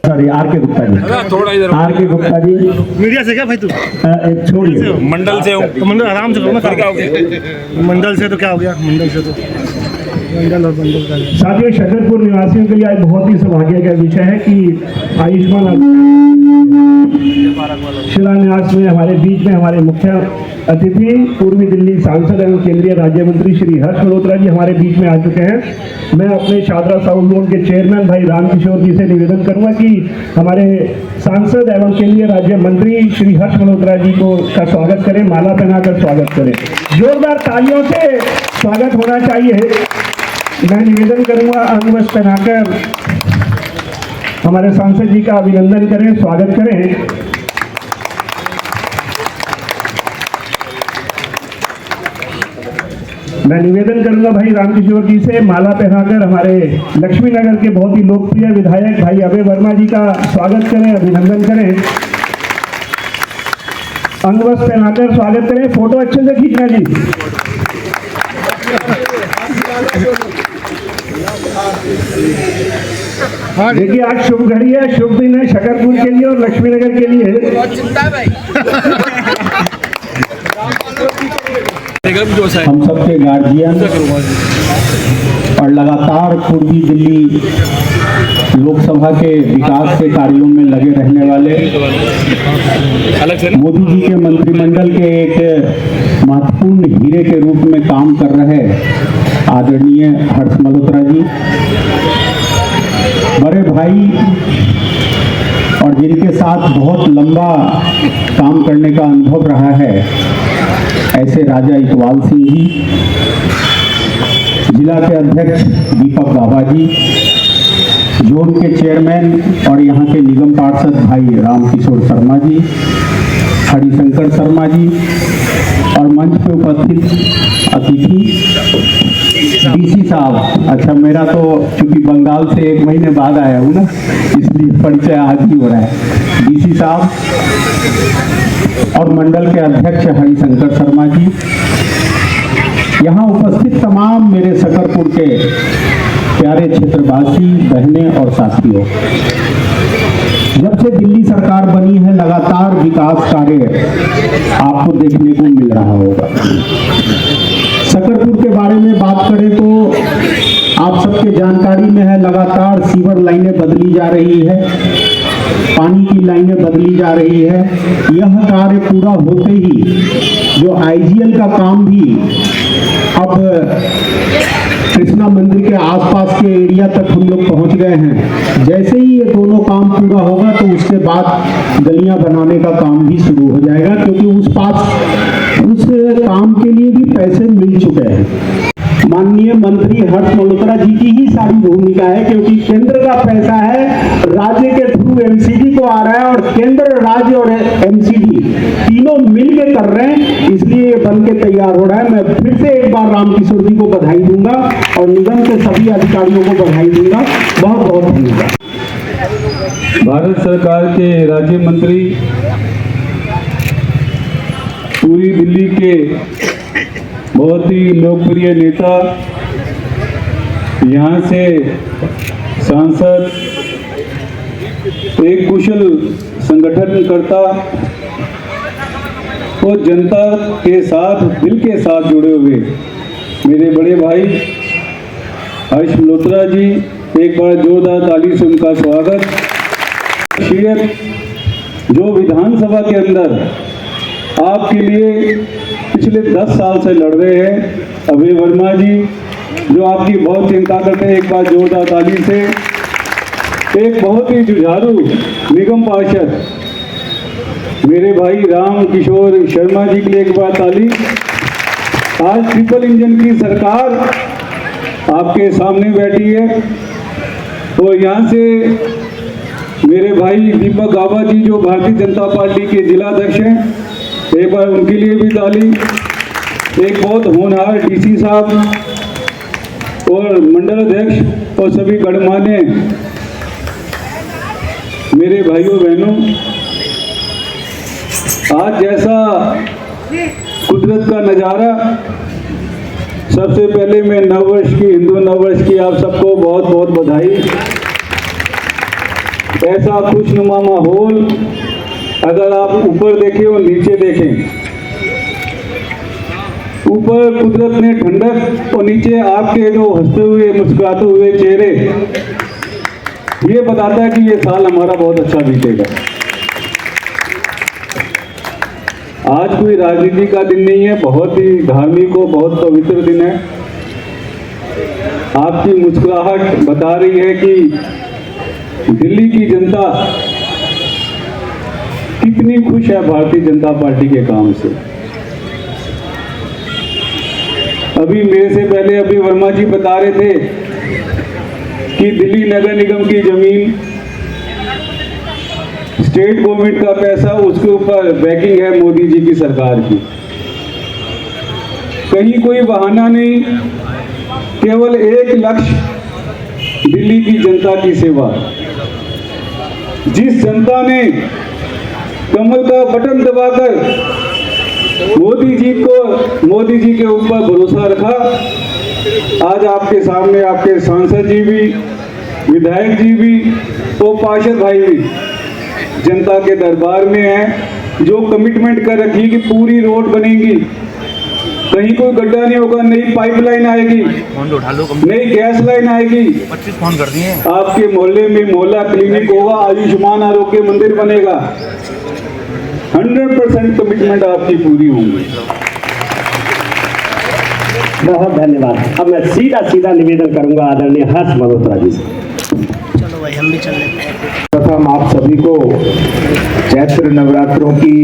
Sorry R के गुप्ता जी, थोड़ा इधर आर के गुप्ता जी। मीडिया से क्या भाई तू? छोड़िए, मंडल से हूँ। तो मंडल आराम से करो ना। क्या हो गया? मंडल से तो क्या हो गया? मंडल से तो मंडल और मंडल का साथियों, शकरपुर निवासियों के लिए आज बहुत ही सौभाग्य का विषय है कि आयुष्मान शिलान्यास में हमारे बीच में हमारे मुख्य अतिथि पूर्वी दिल्ली सांसद एवं केंद्रीय राज्य मंत्री श्री हर्ष मल्होत्रा जी हमारे बीच में आ चुके हैं। मैं अपने शादरा साउथ जोन के चेयरमैन भाई रामकिशोर जी से निवेदन करूंगा कि हमारे सांसद एवं केंद्रीय राज्य मंत्री श्री हर्ष मल्होत्रा जी को का स्वागत करें, माला पहनाकर स्वागत करें। जोरदार तालियों से स्वागत होना चाहिए। मैं निवेदन करूंगा अंगवस्त्र पहनाकर हमारे सांसद जी का अभिनंदन करें, स्वागत करें। मैं निवेदन करूंगा भाई रामकिशोर जी से माला पहनाकर हमारे लक्ष्मी नगर के बहुत ही लोकप्रिय विधायक भाई अभय वर्मा जी का स्वागत करें, अभिनंदन करें। अंगवस्त्र पहनाकर स्वागत करें। फोटो अच्छे से खींचना जी। देखिए आज शुभ घड़ी है, शुभ दिन है शकरपुर के लिए और लक्ष्मी नगर के लिए। हम सबके गार्जियन और लगातार पूर्वी दिल्ली लोकसभा के विकास के कार्यों में लगे रहने वाले मोदी जी के मंत्रिमंडल के एक महत्वपूर्ण हीरे के रूप में काम कर रहे आदरणीय हर्ष मल्होत्रा जी, बड़े भाई और जिनके साथ बहुत लंबा काम करने का अनुभव रहा है ऐसे राजा इकबाल सिंह जी, जिला के अध्यक्ष दीपक गाबा जी, जोन के चेयरमैन और यहाँ के निगम पार्षद भाई रामकिशोर शर्मा जी, हरिशंकर शर्मा जी और मंच पे उपस्थित अतिथि डीसी साहब। अच्छा, मेरा तो चूंकि बंगाल से 1 महीने बाद आया हूँ ना, इसलिए परिचय आज ही हो रहा है। डीसी साहब और मंडल के अध्यक्ष हरिशंकर शर्मा जी, यहाँ उपस्थित तमाम मेरे शकरपुर के प्यारे क्षेत्रवासी, बहनें और साथियों, जब से दिल्ली सरकार बनी है लगातार विकास कार्य आपको देखने को मिल रहा होगा। शकरपुर के बारे में बात करें तो आप सबके जानकारी में है, लगातार सीवर लाइनें बदली जा रही है, पानी की लाइनें बदली जा रही है। यह कार्य पूरा होते ही जो आईजीएल का काम भी अब कृष्णा मंदिर के आसपास के एरिया तक हम लोग पहुंच गए हैं। जैसे ही ये दोनों काम पूरा होगा तो उसके बाद गलियां बनाने का काम भी शुरू हो जाएगा, क्योंकि उस काम के लिए भी पैसे मिल चुके हैं। माननीय मंत्री हर्ष मल्होत्रा जी की ही सारी भूमिका है, क्योंकि केंद्र का पैसा है, राज्य के थ्रू एमसीडी को आ रहा है और केंद्र, राज्य और एमसीडी तीनों मिलकर कर रहे हैं, इसलिए ये बन के तैयार हो रहा है। मैं फिर से एक बार रामकिशोर जी को बधाई दूंगा और निगम के सभी अधिकारियों को बधाई दूंगा। बहुत बहुत धन्यवाद। भारत सरकार के राज्य मंत्री, पूरी दिल्ली के बहुत ही लोकप्रिय नेता, यहाँ से सांसद, एक कुशल संगठनकर्ता और जनता के साथ, दिल के साथ जुड़े हुए मेरे बड़े भाई हर्ष मल्होत्रा जी, एक बार जोरदार ताली से उनका स्वागत। जो विधानसभा के अंदर आपके लिए पिछले 10 साल से लड़ रहे हैं, अभय वर्मा जी, जो आपकी बहुत चिंता करते हैं, एक बार जोरदार ताली से। एक बहुत ही जुझारू निगम पार्षद मेरे भाई रामकिशोर शर्मा जी के लिए एक बार ताली। आज ट्रिपल इंजन की सरकार आपके सामने बैठी है, तो यहाँ से मेरे भाई दीपक गाबा जी, जो भारतीय जनता पार्टी के जिला अध्यक्ष हैं, एक बार उनके लिए भी ताली। एक बहुत होनहार डीसी साहब और मंडल अध्यक्ष और सभी गणमान्य मेरे भाइयों बहनों, आज जैसा कुदरत का नज़ारा, सबसे पहले मैं नववर्ष की, हिंदू नववर्ष की आप सबको बहुत बहुत बधाई। ऐसा खुशनुमा माहौल अगर आप ऊपर देखें और नीचे देखें, ऊपर कुदरत ने ठंडक और नीचे आपके जो हंसते हुए मुस्कुराते हुए चेहरे, ये बताता है कि ये साल हमारा बहुत अच्छा बीतेगा। आज कोई राजनीति का दिन नहीं है, बहुत ही धार्मिक और बहुत पवित्र दिन है। आपकी मुस्कुराहट बता रही है कि दिल्ली की जनता कितनी खुश है भारतीय जनता पार्टी के काम से। अभी मेरे से पहले अभी वर्मा जी बता रहे थे कि दिल्ली नगर निगम की जमीन स्टेट गवर्नमेंट का पैसा, उसके ऊपर बैकिंग है मोदी जी की सरकार की। कहीं कोई बहाना नहीं, केवल एक लक्ष्य, दिल्ली की जनता की सेवा। जिस जनता ने कमल का बटन दबाकर मोदी जी के ऊपर भरोसा रखा, आज आपके सामने आपके सांसद जी भी, विधायक जी भी और पार्षद भाई भी जनता के दरबार में हैं। जो कमिटमेंट कर रखी कि पूरी रोड बनेगी, कहीं कोई गड्ढा नहीं होगा, नई पाइपलाइन आएगी, नई गैस लाइन आएगी, 25 फोन कर दिए। आपके मोहल्ले में मोहल्ला क्लिनिक होगा, आयुष्मान आरोग्य मंदिर बनेगा। 100% कमिटमेंट आपकी पूरी होंगी। बहुत धन्यवाद। अब मैं सीधा निवेदन करूंगा आदरणीय हर्ष मल्होत्रा जी से। चलो भाई हम भी चल लेते हैं। प्रथम आप सभी को चैत्र नवरात्रों की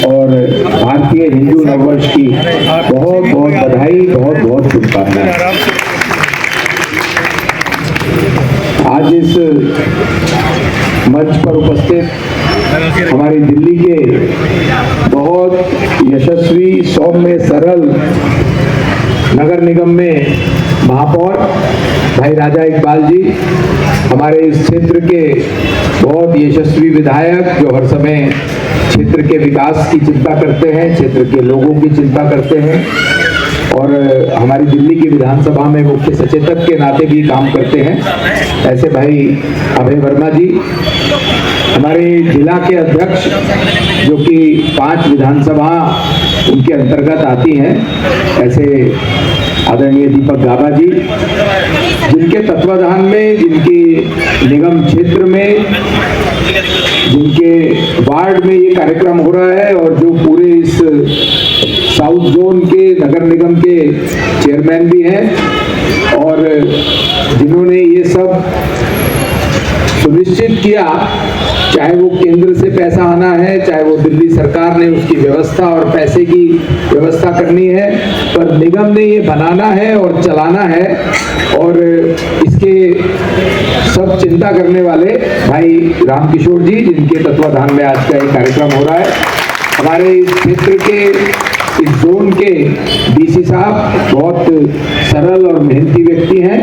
और भारतीय हिंदू नववर्ष की बहुत बहुत बधाई, बहुत बहुत शुभकामनाएं। आज इस मंच पर उपस्थित हमारी दिल्ली के बहुत यशस्वी, सौम्य, सरल नगर निगम में महापौर भाई राजा इकबाल जी, हमारे इस क्षेत्र के बहुत यशस्वी विधायक जो हर समय क्षेत्र के विकास की चिंता करते हैं, क्षेत्र के लोगों की चिंता करते हैं और हमारी दिल्ली की विधानसभा में मुख्य सचेतक के नाते भी काम करते हैं, ऐसे भाई अभय वर्मा जी, हमारे जिला के अध्यक्ष जो कि 5 विधानसभा उनके अंतर्गत आती हैं, ऐसे आदरणीय दीपक गाबा जी, जिनके तत्वाधान में, जिनके निगम क्षेत्र में, जिनके वार्ड में ये कार्यक्रम हो रहा है और जो पूरे इस साउथ जोन के नगर निगम के चेयरमैन भी हैं और जिन्होंने ये सब सुनिश्चित किया, चाहे वो केंद्र से पैसा आना है, चाहे वो दिल्ली सरकार ने उसकी व्यवस्था और पैसे की व्यवस्था करनी है, पर निगम ने ये बनाना है और चलाना है और इसके सब चिंता करने वाले भाई रामकिशोर जी, जिनके तत्वाधान में आज का ये कार्यक्रम हो रहा है। हमारे इस क्षेत्र के, इस जोन के डीसी साहब बहुत सरल और मेहनती व्यक्ति हैं।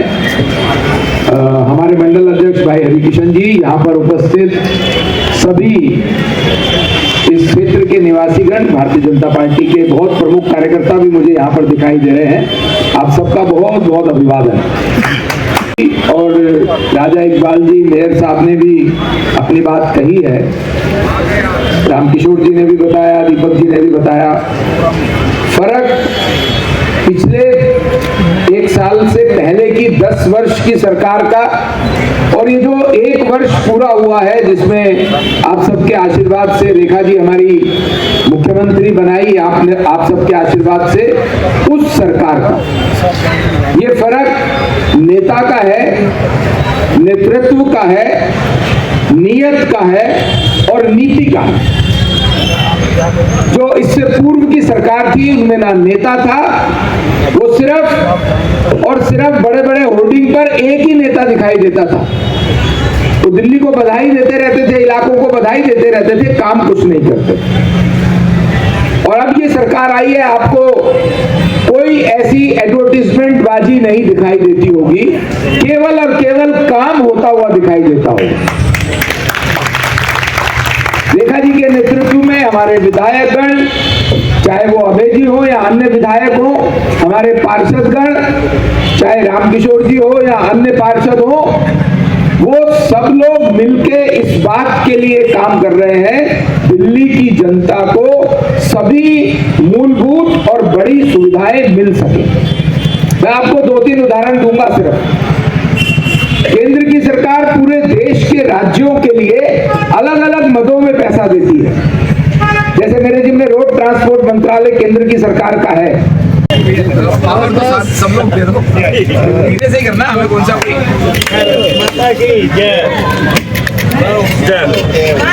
हमारे मंडल अध्यक्ष भाई हरिकिशन जी, यहाँ पर उपस्थित सभी इस क्षेत्र के निवासीगण, भारतीय जनता पार्टी के बहुत प्रमुख कार्यकर्ता भी मुझे यहाँ पर दिखाई दे रहे हैं। आप सबका बहुत बहुत अभिवादन। और राजा इकबाल जी, मेयर साहब ने भी अपनी बात कही है, रामकिशोर जी ने भी बताया, दीपक जी ने भी बताया, फर्क पिछले 1 साल से पहले की 10 वर्ष की सरकार का और ये जो 1 वर्ष पूरा हुआ है, जिसमें आप सबके आशीर्वाद से रेखा जी हमारी मुख्यमंत्री बनाई, आपने आप सबके आशीर्वाद से, उस सरकार का ये फर्क नेता का है, नेतृत्व का है, नियत का है और नीति का है। जो इससे पूर्व की सरकार थी, उनमें ना नेता था, वो सिर्फ और सिर्फ बड़े बड़े होर्डिंग पर एक ही नेता दिखाई देता था। तो दिल्ली को बधाई देते रहते थे, इलाकों को बधाई देते रहते थे, काम कुछ नहीं करते। और अब ये सरकार आई है, आपको कोई ऐसी एडवर्टीजमेंट बाजी नहीं दिखाई देती होगी, केवल और केवल काम होता हुआ दिखाई देता होगा। रेखा जी के नेतृत्व में हमारे विधायकगण, चाहे वो अभय जी हो या अन्य विधायक हो, हमारे पार्षदगण, चाहे रामकिशोर जी हो या अन्य पार्षद हो, वो सब लोग मिलके इस बात के लिए काम कर रहे हैं, दिल्ली की जनता को सभी मूलभूत और बड़ी सुविधाएं मिल सके। मैं आपको 2-3 उदाहरण दूंगा सिर्फ। केंद्र की सरकार पूरे देश के राज्यों के लिए अलग अलग मदों में पैसा देती है। जैसे मेरे जिम्मे रोड ट्रांसपोर्ट मंत्रालय केंद्र की सरकार का है। सब लोग दे दो, धीरे से ही करना, हमें कौन सा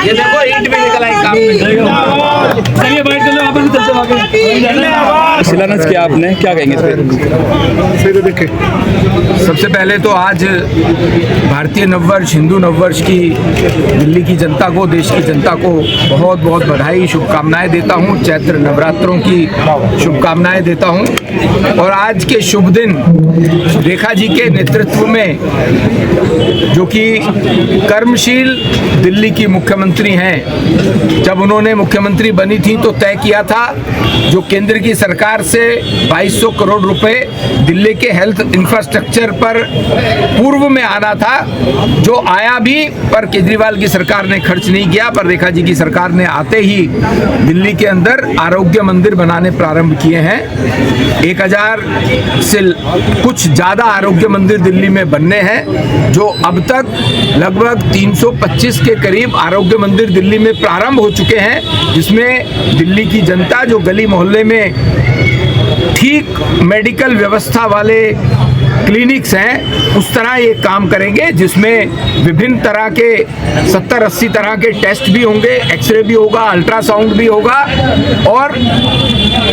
ये देखो ईंट भी निकला है काम में। चलिए बैठ चलो, वहाँ पर भी चलते आगे। शिलान्यास किया आपने, क्या कहेंगे इस पे? सबसे पहले तो आज भारतीय नववर्ष, हिंदू नववर्ष की दिल्ली की जनता को, देश की जनता को बहुत बहुत बधाई, शुभकामनाएं देता हूं। चैत्र नवरात्रों की शुभकामनाएं देता हूं। और आज के शुभ दिन रेखा जी के नेतृत्व में, जो कि कर्मशील दिल्ली की मुख्यमंत्री हैं, जब उन्होंने मुख्यमंत्री बनी थी तो तय किया था जो केंद्र की सरकार से 2200 करोड़ रुपए दिल्ली के हेल्थ इंफ्रास्ट्रक्चर पर पूर्व में आना था, जो आया भी, पर केजरीवाल की सरकार ने खर्च नहीं किया। पर रेखा जी की सरकार ने आते ही दिल्ली के अंदर आरोग्य मंदिर बनाने प्रारंभ किए हैं। 1000 से कुछ ज्यादा आरोग्य मंदिर दिल्ली में बनने हैं, जो अब तक लगभग 325 के करीब आरोग्य मंदिर दिल्ली में प्रारंभ हो चुके हैं, जिसमें दिल्ली की जनता जो गली मोहल्ले में ठीक मेडिकल व्यवस्था वाले क्लिनिक्स हैं, उस तरह ये काम करेंगे, जिसमें विभिन्न तरह के 70-80 तरह के टेस्ट भी होंगे, एक्सरे भी होगा, अल्ट्रासाउंड भी होगा, और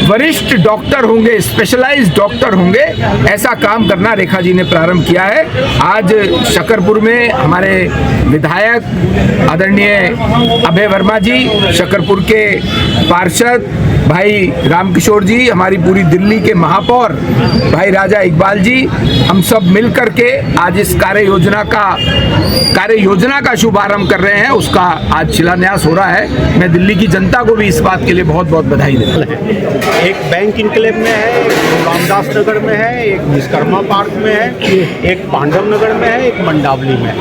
वरिष्ठ डॉक्टर होंगे, स्पेशलाइज्ड डॉक्टर होंगे। ऐसा काम करना रेखा जी ने प्रारंभ किया है। आज शकरपुर में हमारे विधायक आदरणीय अभय वर्मा जी, शकरपुर के पार्षद भाई रामकिशोर जी, हमारी पूरी दिल्ली के महापौर भाई राजा इकबाल जी, हम सब मिल करके आज इस कार्य योजना का शुभारंभ कर रहे हैं। उसका आज शिलान्यास हो रहा है। मैं दिल्ली की जनता को भी इस बात के लिए बहुत बहुत बधाई देता हूं। एक बैंक इनक्लेव में है, एक रामदास नगर में है, एक विश्वकर्मा पार्क में है, एक पांडव नगर में है, एक मंडावली में है।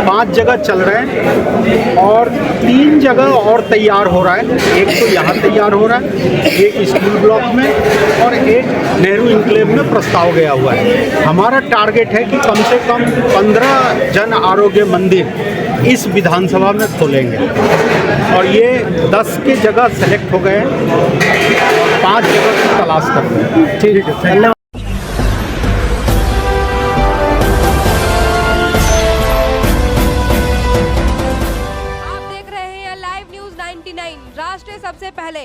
5 जगह चल रहे हैं और 3 जगह और तैयार हो रहा है। एक तो यहाँ तैयार हो रहा है, एक स्कूल ब्लॉक में, और एक नेहरू इनक्लेव में प्रस्ताव गया हुआ है। हमारा टारगेट है कि कम से कम 15 जन आरोग्य मंदिर इस विधानसभा में खोलेंगे, और ये 10 के जगह सेलेक्ट हो गए हैं और 5 जगह की तलाश कर रहे हैं। ठीक है, धन्यवाद। आप देख रहे हैं लाइव न्यूज़ 99, राष्ट्र सबसे पहले।